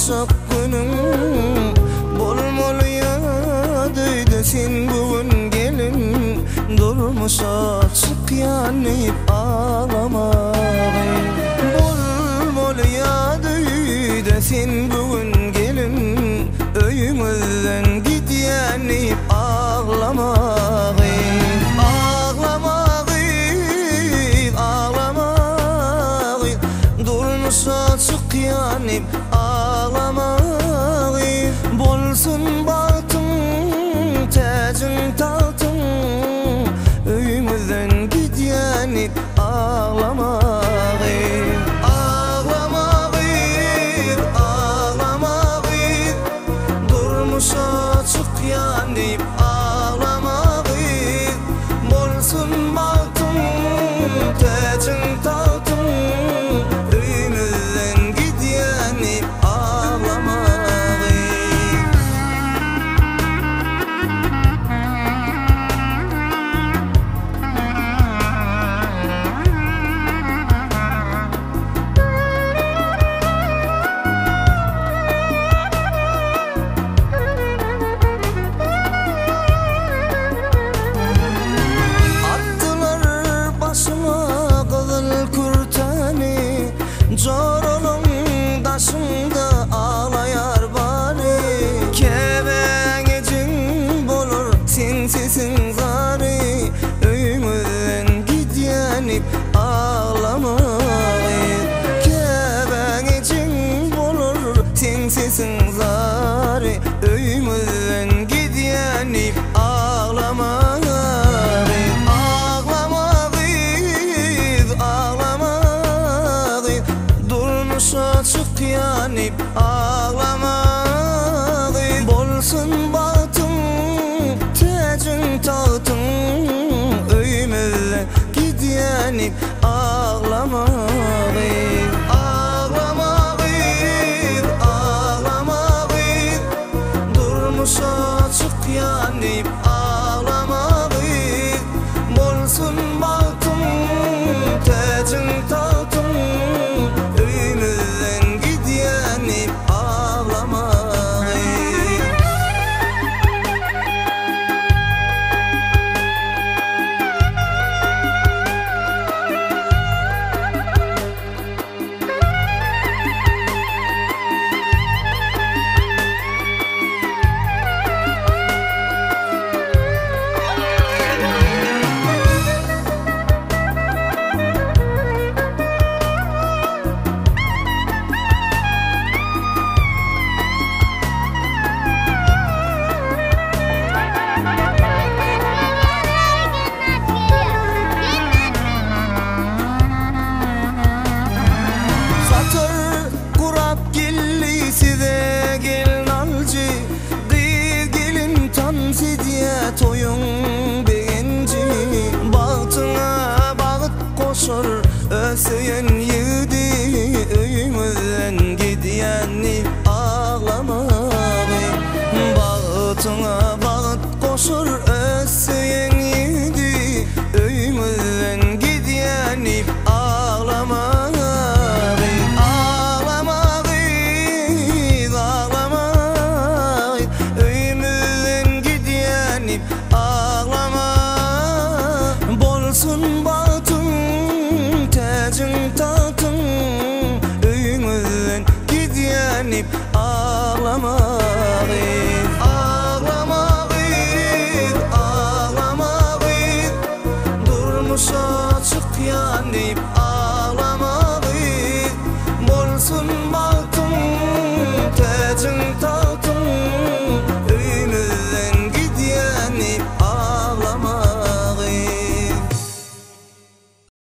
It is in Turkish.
başak günüm bolmalıydı sen bugün gelin durmuş açık yanıp ağlamayı bolmalıydı sen bugün gelin öyümüzden git yanıp ağlamayı açık yanıp ağlamayı bolsun bahtın tacın tahtın öyümüzden git yanıp ağlamayı ağlamayı durmuş açık yanıp ağlamayı bolsun bahtın tacın tahtın Zorunun daşında ağlayar bari Kebeğecin bolur sinsisin zari Öyümüzden git yanıp ağlamayı Kebeğecin bolur sinsisin zari Öyümüzden git yanıp ağlamayı açık yanıp ağlamayı bolsun bahtın tacın tahtın öyümüzden git yanıp ağlamayı ağlamayı durmuş açık yanıp ağlamayı bolsun bahtın tacın tahtın Toyun beğenci Bağıtına bağıt koşur Ösüyen yedi Öyümüzden gidiyenip ağlamayı Bağıtına bağıt koşur